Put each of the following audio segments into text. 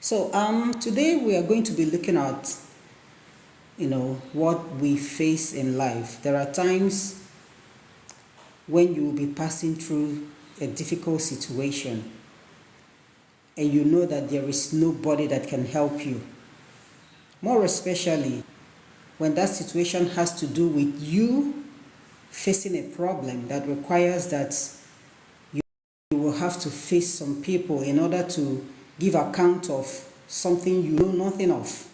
So today we are going to be looking at what we face in life. There are times when you will be passing through a difficult situation and you know that there is nobody that can help you. More especially when that situation has to do with you facing a problem that requires that you will have to face some people in order to give account of something you know nothing of.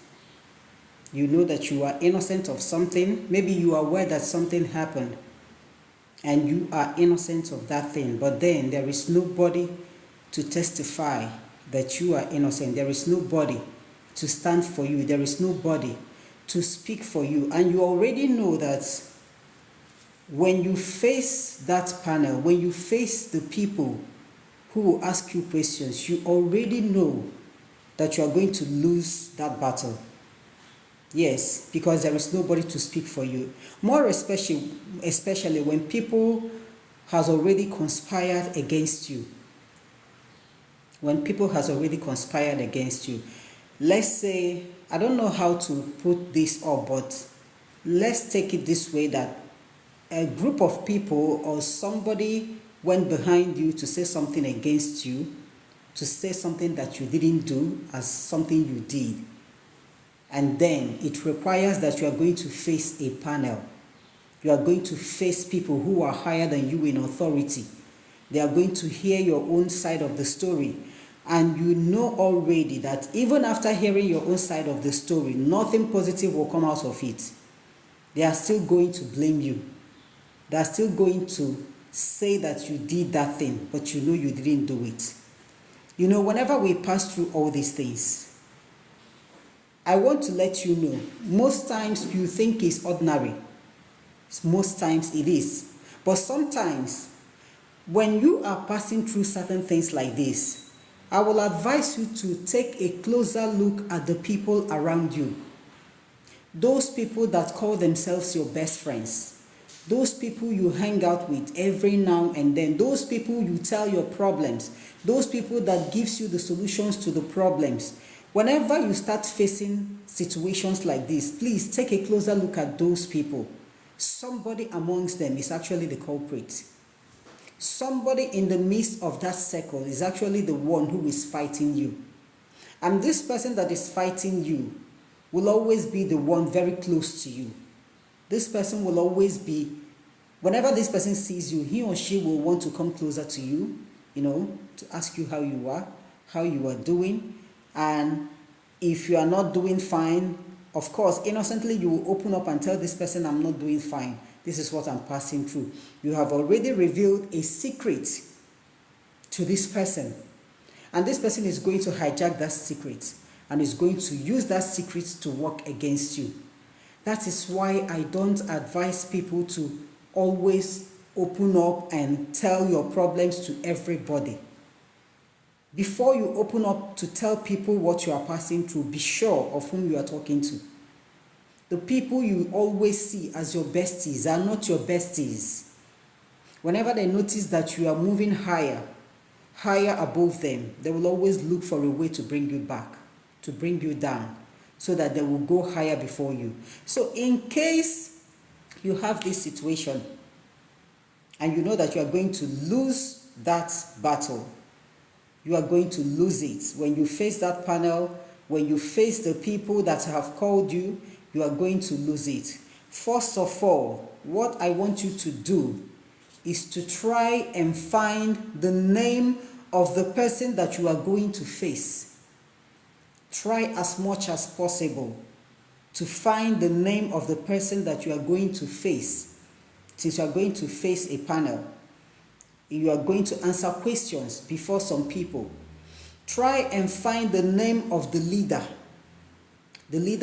You know that you are innocent of something. Maybe you are aware that something happened and you are innocent of that thing, but then there is nobody to testify that you are innocent. There is nobody to stand for you. There is nobody to speak for you. And you already know that when you face that panel, when you face the people who will ask you questions, you already know that you are going to lose that battle. Yes, because there is nobody to speak for you. More especially when people has already conspired against you. When people has already conspired against you. Let's say, I don't know how to put this up, but let's take it this way, that a group of people or somebody went behind you to say something against you, to say something that you didn't do as something you did. And then it requires that you are going to face a panel. You are going to face people who are higher than you in authority. They are going to hear your own side of the story. And you know already that even after hearing your own side of the story, nothing positive will come out of it. They are still going to blame you. They are still going to say that you did that thing, but you know you didn't do it. Whenever we pass through all these things, I want to let you know, most times you think it's ordinary. Most times it is. But sometimes, when you are passing through certain things like this, I will advise you to take a closer look at the people around you. Those people that call themselves your best friends. Those people you hang out with every now and then. Those people you tell your problems. Those people that gives you the solutions to the problems. Whenever you start facing situations like this, please take a closer look at those people. Somebody amongst them is actually the culprit. Somebody in the midst of that circle is actually the one who is fighting you. And this person that is fighting you will always be the one very close to you. This person will always be, whenever this person sees you, he or she will want to come closer to you, to ask you how you are doing. And if you are not doing fine, of course, innocently you will open up and tell this person, I'm not doing fine. This is what I'm passing through. You have already revealed a secret to this person. And this person is going to hijack that secret and is going to use that secret to work against you. That is why I don't advise people to always open up and tell your problems to everybody. Before you open up to tell people what you are passing through, be sure of whom you are talking to. The people you always see as your besties are not your besties. Whenever they notice that you are moving higher above them, they will always look for a way to bring you back, to bring you down, so that they will go higher before you. So in case you have this situation and you know that you are going to lose that battle, you are going to lose it. When you face that panel, when you face the people that have called you, you are going to lose it. First of all, what I want you to do is to try and find the name of the person that you are going to face. Try as much as possible to find the name of the person that you are going to face. Since you are going to face a panel, you are going to answer questions before some people. Try and find the name of the leader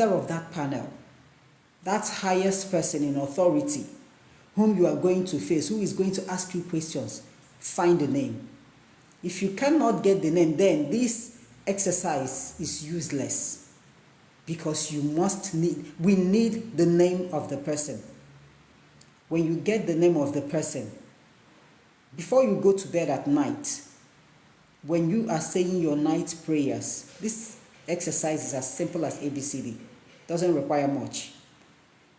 of that panel, that highest person in authority whom you are going to face, who is going to ask you questions. Find the name. If you cannot get the name, then this exercise is useless, because we need the name of the person. When you get the name of the person, before you go to bed at night, when you are saying your night prayers, this exercise is as simple as ABCD. Doesn't require much.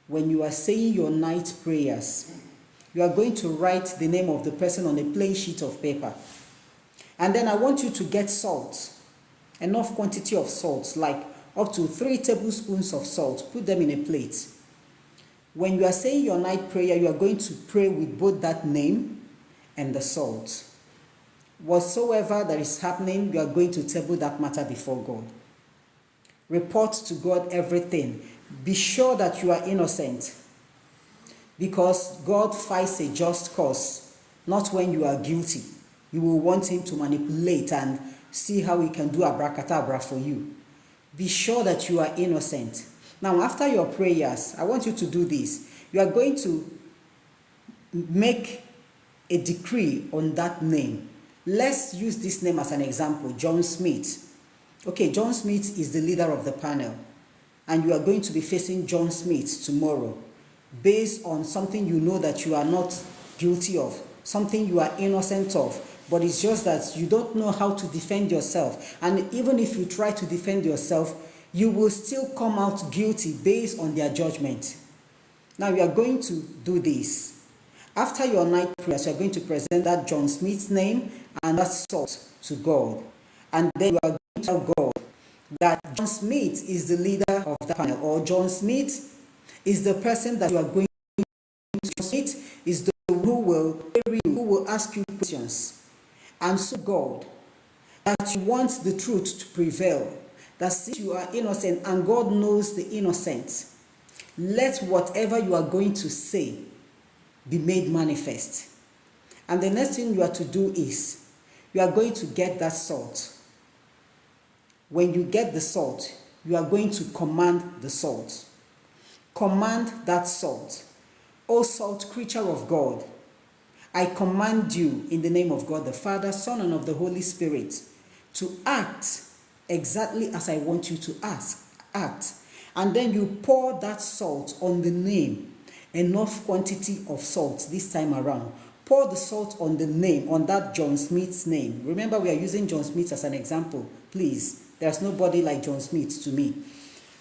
When you are saying your night prayers, you are going to write the name of the person on a plain sheet of paper. And then I want you to get salt, enough quantity of salt, like up to 3 tablespoons of salt. Put them in a plate. When you are saying your night prayer, you are going to pray with both that name and the salt. Whatsoever that is happening, you are going to table that matter before God. Report to God everything. Be sure that you are innocent, because God fights a just cause, not when you are guilty. You will want him to manipulate and see how he can do abracadabra for you. Be sure that you are innocent. Now, after your prayers, I want you to do this. You are going to make a decree on that name. Let's use this name as an example, John Smith. Okay, John Smith is the leader of the panel, and you are going to be facing John Smith tomorrow based on something you know that you are not guilty of, something you are innocent of, but it's just that you don't know how to defend yourself. And even if you try to defend yourself, you will still come out guilty based on their judgment. Now you are going to do this. After your night prayers, you are going to present that John Smith's name and that salt to God. And then you are going to tell God that John Smith is the leader of the panel, or John Smith is the person that you are going to. John Smith is the one who will query you, who will ask you questions. And so God, that you want the truth to prevail, that since you are innocent and God knows the innocent, let whatever you are going to say be made manifest. And the next thing you are to do is, you are going to get that salt. When you get the salt, you are going to command the salt. Command that salt. O salt creature of God, I command you in the name of God the Father, Son, and of the Holy Spirit to act exactly as I want you to act. And then you pour that salt on the name, enough quantity of salt this time around. Pour the salt on the name, on that John Smith's name. Remember, we are using John Smith as an example. Please, there's nobody like John Smith to me.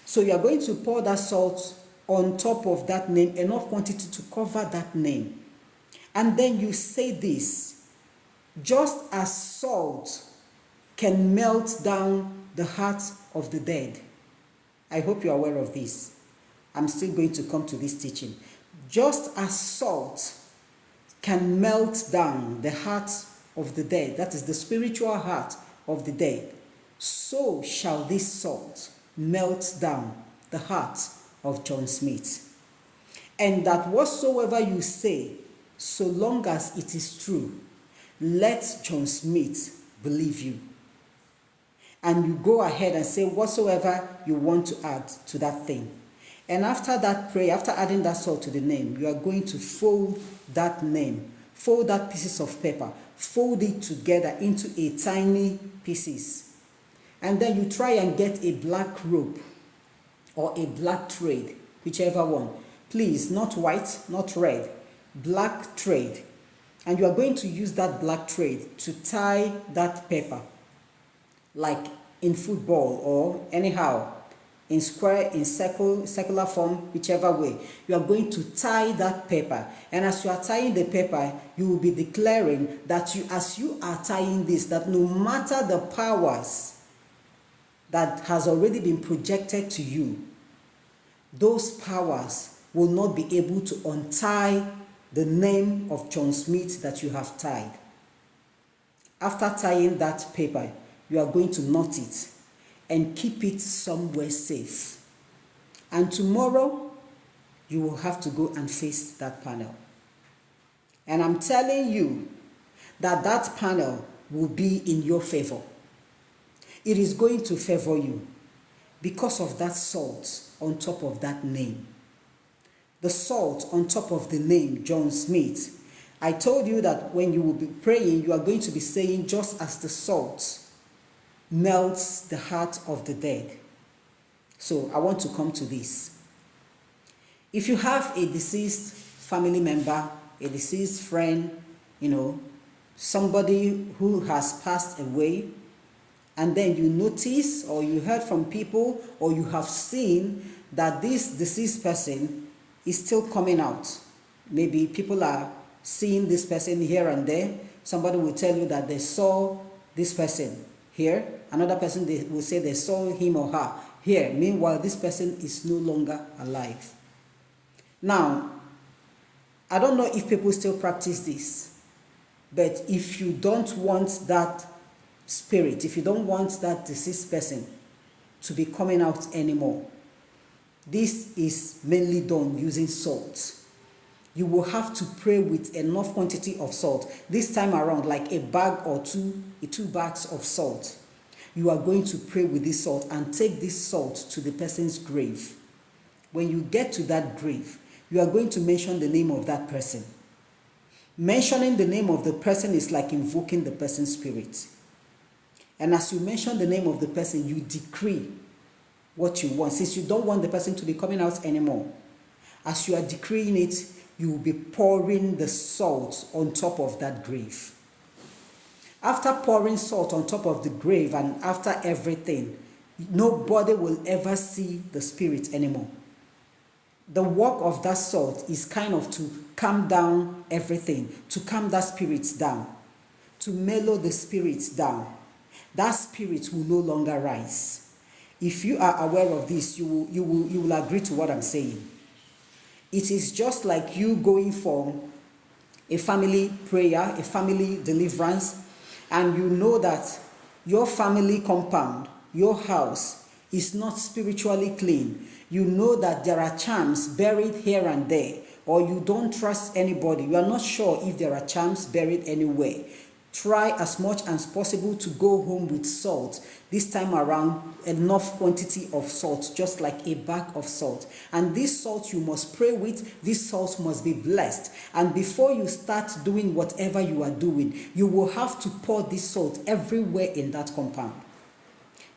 So you are going to pour that salt on top of that name, enough quantity to cover that name. And then you say this: just as salt can melt down the heart of the dead. I hope you're aware of this. I'm still going to come to this teaching. Just as salt can melt down the heart of the dead, that is the spiritual heart of the dead, so shall this salt melt down the heart of John Smith. And that whatsoever you say, so long as it is true, let John Smith believe you. And you go ahead and say whatsoever you want to add to that thing. And after that prayer, after adding that salt to the name, you are going to fold that name, fold that pieces of paper, fold it together into a tiny pieces. And then you try and get a black rope or a black thread, whichever one. Please, not white, not red, black thread. And you are going to use that black thread to tie that paper, like in football or anyhow, in square, in circular form, whichever way. You are going to tie that paper. And as you are tying the paper, you will be declaring that as you are tying this, that no matter the powers that has already been projected to you, those powers will not be able to untie the name of John Smith that you have tied. After tying that paper, you are going to knot it and keep it somewhere safe. And tomorrow, you will have to go and face that panel. And I'm telling you that that panel will be in your favor. It is going to favor you because of that salt on top of that name. The salt on top of the name, John Smith. I told you that when you will be praying, you are going to be saying, just as the salt melts the heart of the dead. So I want to come to this. If you have a deceased family member, a deceased friend, somebody who has passed away, and then you notice or you heard from people or you have seen that this deceased person is still coming out. Maybe people are seeing this person here and there. Somebody will tell you that they saw this person here. Another person they will say they saw him or her here. Meanwhile, this person is no longer alive. Now, I don't know if people still practice this, but if you don't want that spirit, if you don't want that deceased person to be coming out anymore, this is mainly done using salt. You will have to pray with enough quantity of salt. This time around, like a bag or two bags of salt. You are going to pray with this salt and take this salt to the person's grave. When you get to that grave, you are going to mention the name of that person. Mentioning the name of the person is like invoking the person's spirit. And as you mention the name of the person, you decree what you want. Since you don't want the person to be coming out anymore, as you are decreeing it, you will be pouring the salt on top of that grave. After pouring salt on top of the grave and after everything, nobody will ever see the spirit anymore. The work of that salt is kind of to calm down everything, to calm that spirit down, to mellow the spirit down. That spirit will no longer rise. If you are aware of this, you will agree to what I'm saying. It is just like you going for a family prayer, a family deliverance, and you know that your family compound, your house, is not spiritually clean. You know that there are charms buried here and there, or you don't trust anybody. You are not sure if there are charms buried anywhere. Try as much as possible to go home with salt. This time around, enough quantity of salt, just like a bag of salt. And this salt you must pray with, this salt must be blessed. And before you start doing whatever you are doing, you will have to pour this salt everywhere in that compound.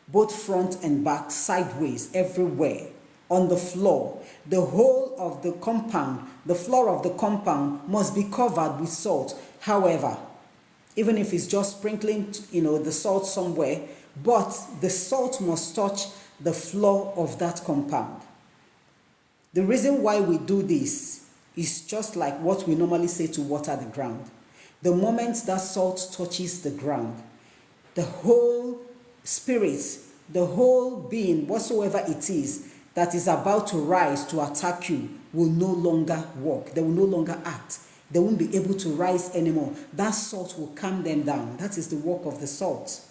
Both front and back, sideways, everywhere. On the floor, the whole of the compound, the floor of the compound must be covered with salt. However, even if it's just sprinkling, the salt somewhere, but the salt must touch the floor of that compound. The reason why we do this is just like what we normally say to water the ground. The moment that salt touches the ground, the whole spirit, the whole being, whatsoever it is, that is about to rise to attack you will no longer walk. They will no longer act. They won't be able to rise anymore. That salt will calm them down. That is the work of the salt.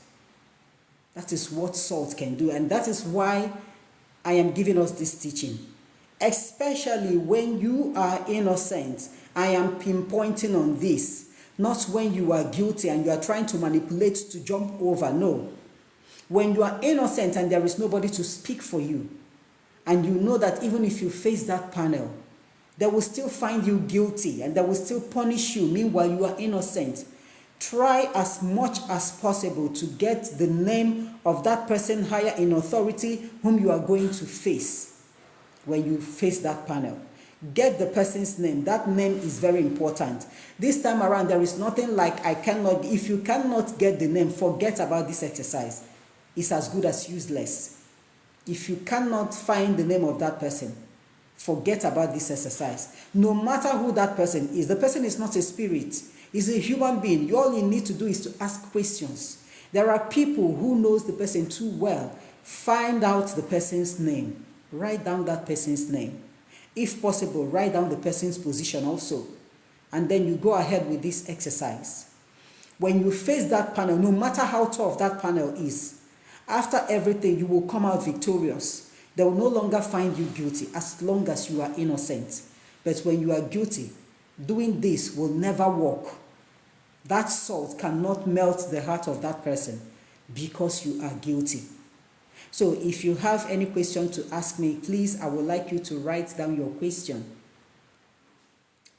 That is what salt can do. And that is why I am giving us this teaching. Especially when you are innocent. I am pinpointing on this. Not when you are guilty and you are trying to manipulate to jump over. No. When you are innocent and there is nobody to speak for you, and you know that even if you face that panel, they will still find you guilty and they will still punish you. Meanwhile, you are innocent. Try as much as possible to get the name of that person higher in authority whom you are going to face when you face that panel. Get the person's name. That name is very important. This time around, there is nothing like if you cannot get the name, forget about this exercise. It's as good as useless. If you cannot find the name of that person, forget about this exercise. No matter who that person is, the person is not a spirit. He's a human being. All you need to do is to ask questions. There are people who knows the person too well. Find out the person's name. Write down that person's name. If possible, write down the person's position also. And then you go ahead with this exercise. When you face that panel, no matter how tough that panel is, after everything, you will come out victorious. They will no longer find you guilty as long as you are innocent. But when you are guilty, doing this will never work. That salt cannot melt the heart of that person because you are guilty. So if you have any question to ask me, please, I would like you to write down your question.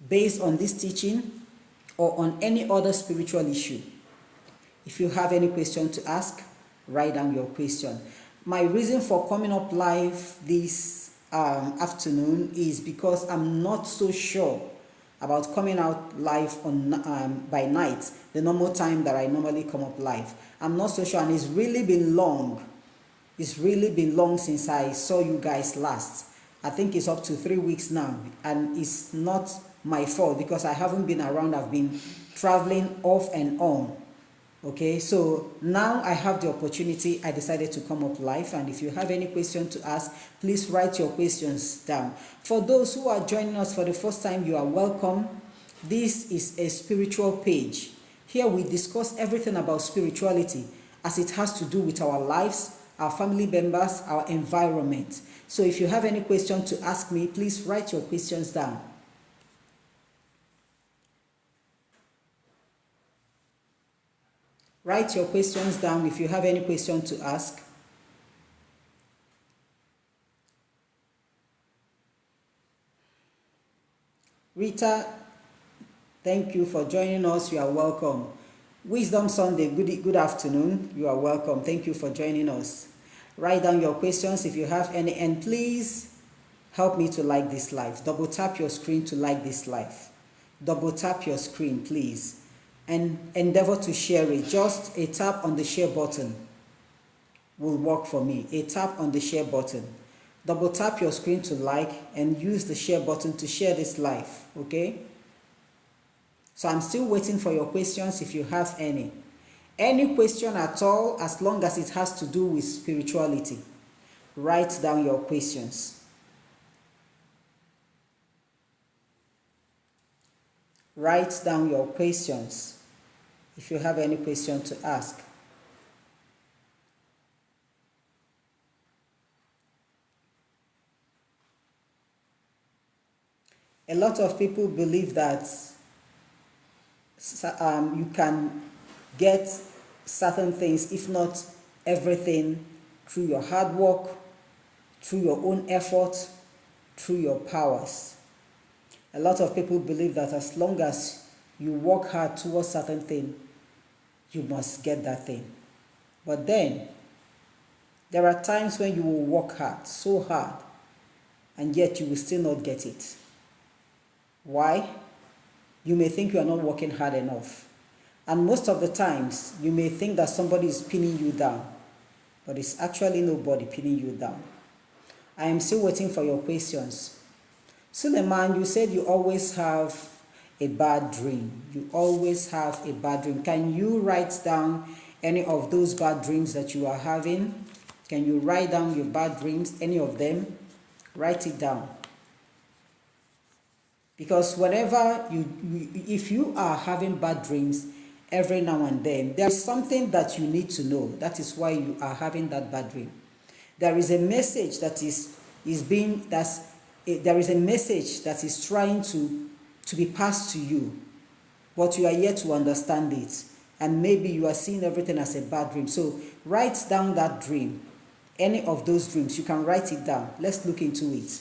Based on this teaching or on any other spiritual issue. If you have any question to ask, write down your question. My reason for coming up live this afternoon is because I'm not so sure about coming out live on by night, the normal time that I normally come up live. I'm not so sure, and it's really been long. It's really been long since I saw you guys last. I think it's up to 3 weeks now, and it's not my fault because I haven't been around. I've been traveling off and on. Okay, so now I have the opportunity. I decided to come up live, and if you have any question to ask, please write your questions down. For those who are joining us for the first time, you are welcome. This is a spiritual page. Here we discuss everything about spirituality as it has to do with our lives, our family members, our environment. So if you have any question to ask me, please write your questions down. Write your questions down if you have any question to ask. Rita, thank you for joining us. You are welcome. Wisdom Sunday, good afternoon. You are welcome. Thank you for joining us. Write down your questions if you have any, and please help me to like this live. Double tap your screen to like this live. Double tap your screen, please. And endeavor to share it. Just a tap on the share button will work for me. A tap on the share button. Double tap your screen to like and use the share button to share this live, okay? So I'm still waiting for your questions if you have any. Any question at all, as long as it has to do with spirituality. Write down your questions. Write down your questions if you have any question to ask. A lot of people believe that you can get certain things, if not everything, through your hard work, through your own effort, through your powers. A lot of people believe that as long as you work hard towards certain thing, you must get that thing. But then, there are times when you will work hard, so hard, and yet you will still not get it. Why? You may think you are not working hard enough. And most of the times, you may think that somebody is pinning you down, but it's actually nobody pinning you down. I am still waiting for your questions. Suleiman, you said you always have a bad dream. You always have a bad dream. Can you write down any of those bad dreams that you are having? Can you write down your bad dreams, any of them? Write it down. Because whenever if you are having bad dreams every now and then, there is something that you need to know. That is why you are having that bad dream. There is a message that there is a message that is trying to be passed to you, but you are yet to understand it. And maybe you are seeing everything as a bad dream. So write down that dream. Any of those dreams, you can write it down. Let's look into it.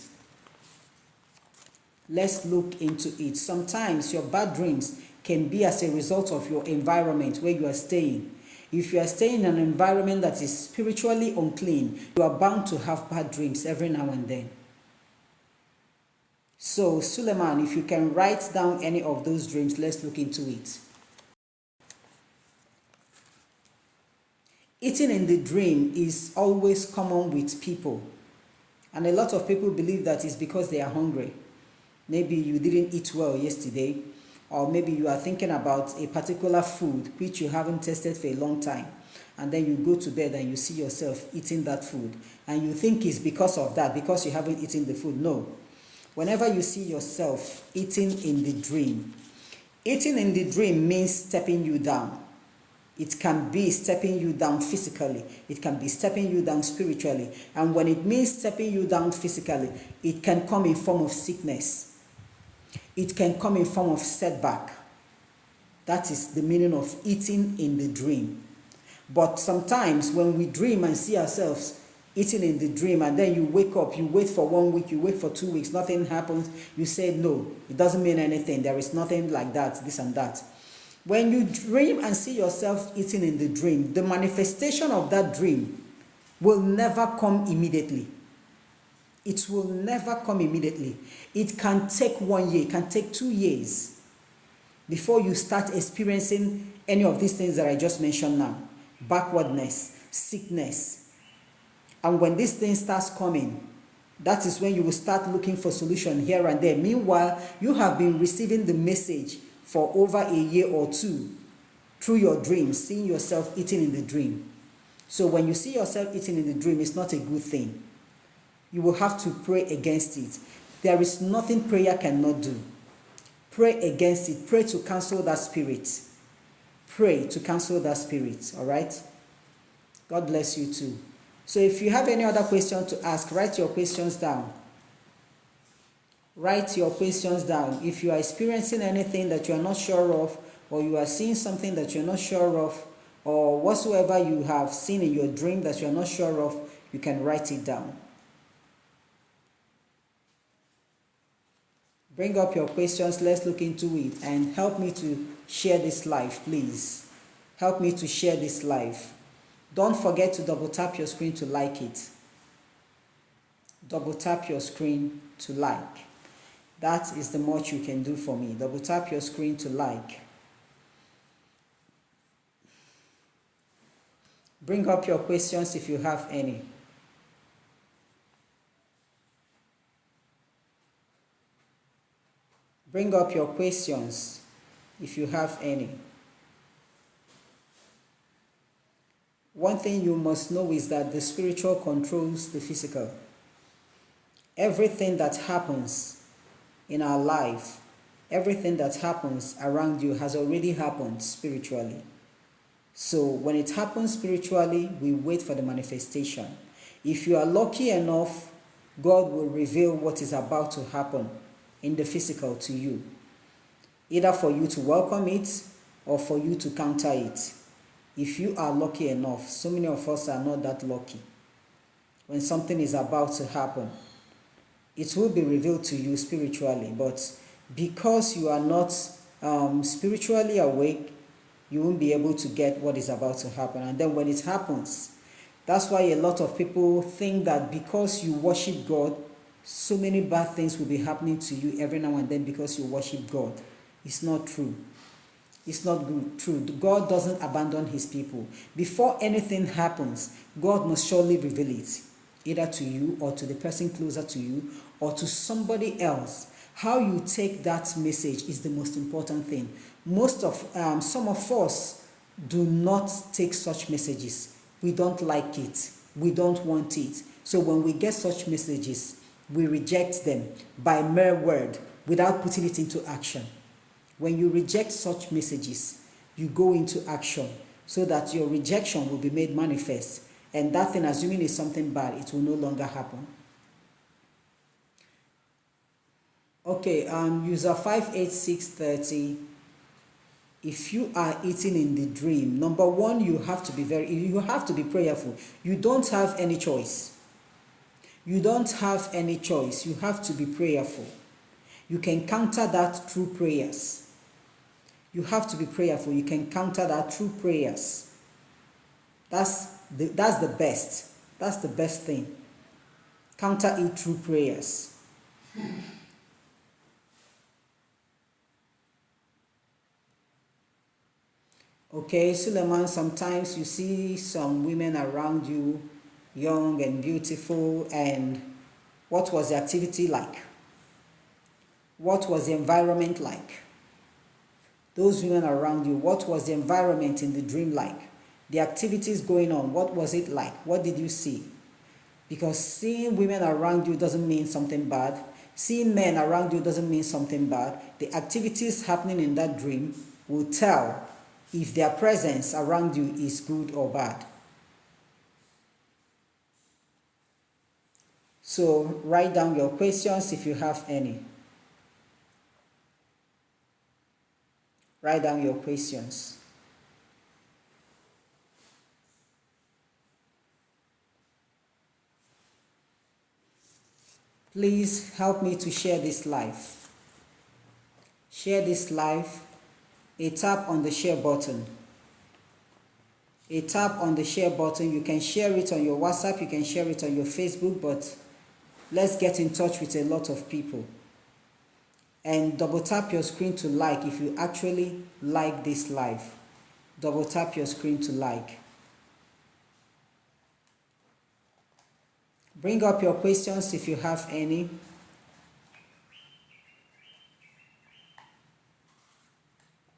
Let's look into it. Sometimes your bad dreams can be as a result of your environment where you are staying. If you are staying in an environment that is spiritually unclean, you are bound to have bad dreams every now and then. So, Suleiman, if you can write down any of those dreams, let's look into it. Eating in the dream is always common with people. And a lot of people believe that it's because they are hungry. Maybe you didn't eat well yesterday, or maybe you are thinking about a particular food which you haven't tasted for a long time, and then you go to bed and you see yourself eating that food, and you think it's because of that, because you haven't eaten the food. No. Whenever you see yourself eating in the dream, eating in the dream means stepping you down. It can be stepping you down physically. It can be stepping you down spiritually. And when it means stepping you down physically, it can come in form of sickness. It can come in form of setback. That is the meaning of eating in the dream. But sometimes when we dream and see ourselves eating in the dream, and then you wake up, you wait for 1 week, you wait for 2 weeks, nothing happens, you say, no, it doesn't mean anything. There is nothing like that, this and that. When you dream and see yourself eating in the dream, the manifestation of that dream will never come immediately. It will never come immediately. It can take 1 year, it can take 2 years before you start experiencing any of these things that I just mentioned now. Backwardness, sickness. And when this thing starts coming, that is when you will start looking for solution here and there. Meanwhile, you have been receiving the message for over a year or two through your dreams, seeing yourself eating in the dream. So when you see yourself eating in the dream, it's not a good thing. You will have to pray against it. There is nothing prayer cannot do. Pray against it. Pray to cancel that spirit. Pray to cancel that spirit, all right? God bless you too. So if you have any other question to ask, write your questions down. Write your questions down. If you are experiencing anything that you are not sure of, or you are seeing something that you're not sure of, or whatsoever you have seen in your dream that you're not sure of, you can write it down. Bring up your questions, let's look into it, and help me to share this live, please. Help me to share this live. Don't forget to double tap your screen to like it. Double tap your screen to like. That is the much you can do for me. Double tap your screen to like. Bring up your questions if you have any. Bring up your questions if you have any. One thing you must know is that the spiritual controls the physical. Everything that happens in our life, everything that happens around you has already happened spiritually. So when it happens spiritually, we wait for the manifestation. If you are lucky enough, God will reveal what is about to happen in the physical to you, either for you to welcome it or for you to counter it. If you are lucky enough, so many of us are not that lucky. When something is about to happen, it will be revealed to you spiritually, but because you are not spiritually awake, you won't be able to get what is about to happen. And then when it happens, that's why a lot of people think that because you worship God, so many bad things will be happening to you every now and then because you worship God. It's not true. It's not good, true. God doesn't abandon his people. Before anything happens, God must surely reveal it, either to you or to the person closer to you or to somebody else. How you take that message is the most important thing. Some of us do not take such messages. We don't like it. We don't want it. So when we get such messages, we reject them by mere word without putting it into action. When you reject such messages, you go into action so that your rejection will be made manifest. And that thing, assuming it's something bad, it will no longer happen. Okay, user 58630. If you are eating in the dream, number one, you have to be prayerful. You don't have any choice. You don't have any choice. You have to be prayerful. You can counter that through prayers. You have to be prayerful. You can counter that through prayers. That's the best. That's the best thing. Counter it through prayers. Okay, Suleiman, sometimes you see some women around you, young and beautiful, and what was the activity like? What was the environment like? Those women around you, what was the environment in the dream like? The activities going on, what was it like? What did you see? Because seeing women around you doesn't mean something bad. Seeing men around you doesn't mean something bad. The activities happening in that dream will tell if their presence around you is good or bad. So write down your questions if you have any. Write down your questions. Please help me to share this live. Share this live. A tap on the share button. A tap on the share button. You can share it on your WhatsApp, you can share it on your Facebook, but Let's get in touch with a lot of people. And double tap your screen to like if you actually like this live. Double tap your screen to like. Bring up your questions if you have any.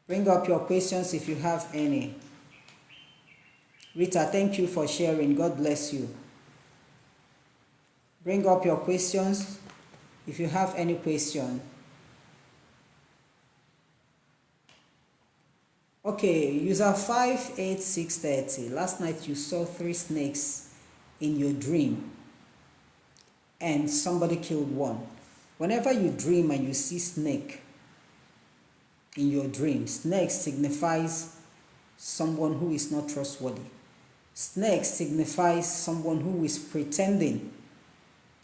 Bring up your questions if you have any. Rita, thank you for sharing. God bless you. Bring up your questions if you have any question. Okay, user 58630. Last night you saw 3 snakes in your dream and somebody killed one. Whenever you dream and you see snake in your dream, snake signifies someone who is not trustworthy. Snake signifies someone who is pretending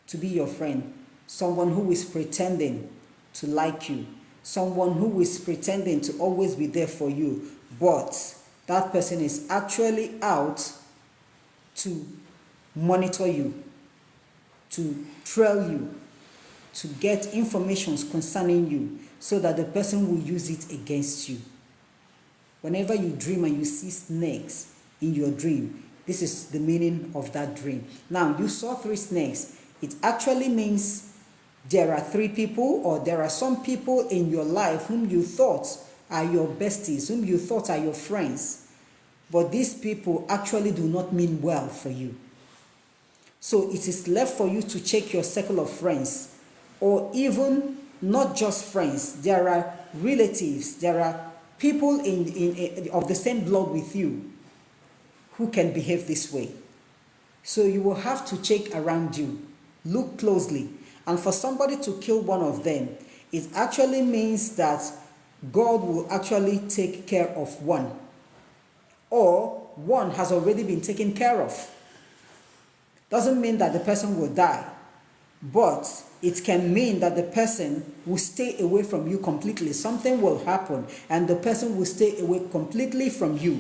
to be your friend, someone who is pretending to like you, someone who is pretending to always be there for you, but that person is actually out to monitor you, to trail you, to get information concerning you so that the person will use it against you. Whenever you dream and you see snakes in your dream, this is the meaning of that dream. Now, you saw 3 snakes. It actually means there are 3 people, or there are some people in your life whom you thought are your besties, whom you thought are your friends. But these people actually do not mean well for you. So it is left for you to check your circle of friends, or even not just friends. There are relatives, there are people of the same blood with you who can behave this way. So you will have to check around you, look closely. And for somebody to kill one of them, it actually means that God will actually take care of one, or one has already been taken care of. Doesn't mean that the person will die, but it can mean that the person will stay away from you completely. Something will happen and the person will stay away completely from you,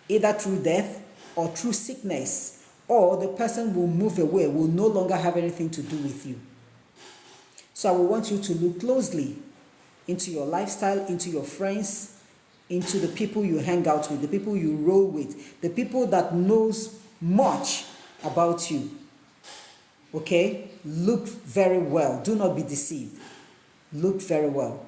either through death or through sickness, or the person will move away, will no longer have anything to do with you. So I will want you to look closely into your lifestyle, into your friends, into the people you hang out with, the people you roll with, the people that knows much about you. Okay? Look very well. Do not be deceived. Look very well.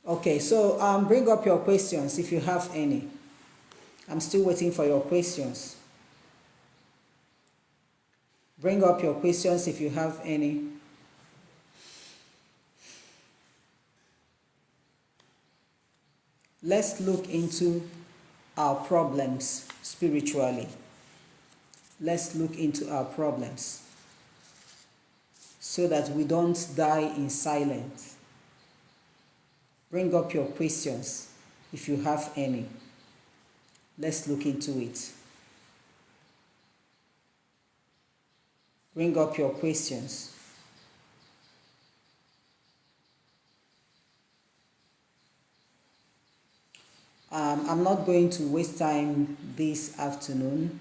Okay, so bring up your questions if you have any. I'm still waiting for your questions. Bring up your questions if you have any. Let's look into our problems spiritually. Let's look into our problems so that we don't die in silence. Bring up your questions if you have any. Let's look into it. Bring up your questions. I'm not going to waste time this afternoon.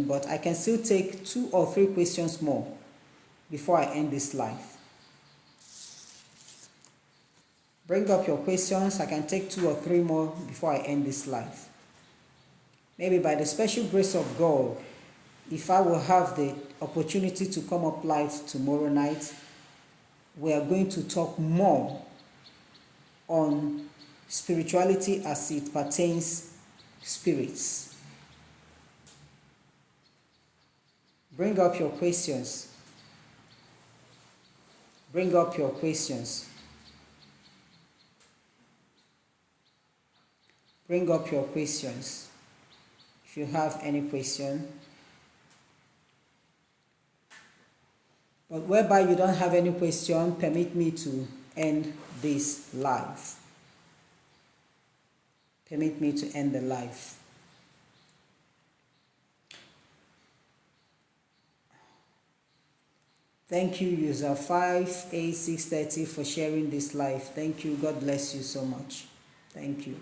But I can still take 2 or 3 questions more before I end this live. Bring up your questions. I can take 2 or 3 more before I end this live. Maybe by the special grace of God, if I will have the opportunity to come up live tomorrow night, we are going to talk more on spirituality as it pertains to spirits. Bring up your questions. Bring up your questions. Bring up your questions. If you have any question. But whereby you don't have any question, permit me to end this live. Permit me to end the live. Thank you, user 58630, for sharing this live. Thank you. God bless you so much. Thank you.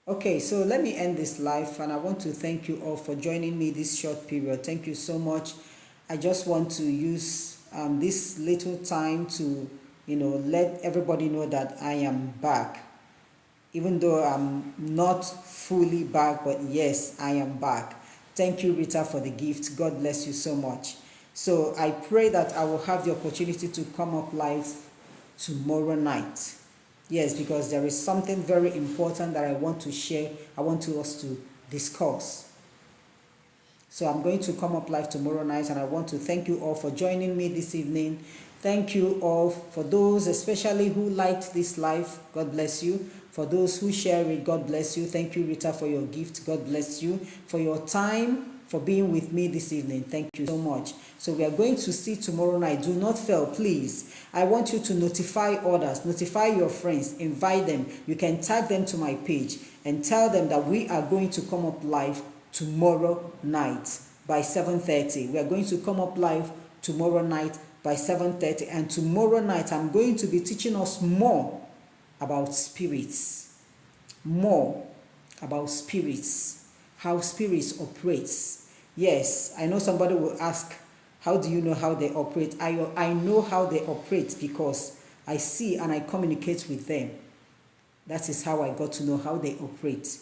Okay, so let me end this live, and I want to thank you all for joining me this short period. Thank you so much. I just want to use this little time to, let everybody know that I am back. Even though I'm not fully back, but yes, I am back. Thank you, Rita, for the gift. God bless you so much. So I pray that I will have the opportunity to come up live tomorrow night. Yes, because there is something very important that I want to share. I want us to discuss. So I'm going to come up live tomorrow night, and I want to thank you all for joining me this evening. Thank you all, for those especially who liked this live. God bless you. For those who share it, God bless you. Thank you, Rita, for your gift. God bless you. For your time, for being with me this evening. Thank you so much. So we are going to see tomorrow night. Do not fail, please. I want you to notify others, notify your friends, invite them. You can tag them to my page and tell them that we are going to come up live tomorrow night by 7:30. We are going to come up live tomorrow night by 7:30, and tomorrow night I'm going to be teaching us more about spirits. More about spirits, how spirits operates. Yes, I know somebody will ask, how do you know how they operate? I know how they operate because I see and I communicate with them. That is how I got to know how they operate.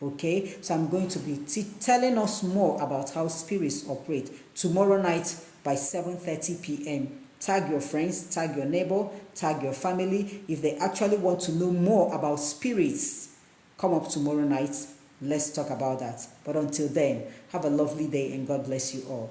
Okay, so I'm going to be telling us more about how spirits operate tomorrow night by 7:30 p.m. Tag your friends, tag your neighbor, tag your family. If they actually want to know more about spirits, come up tomorrow night. Let's talk about that. But until then, have a lovely day and God bless you all.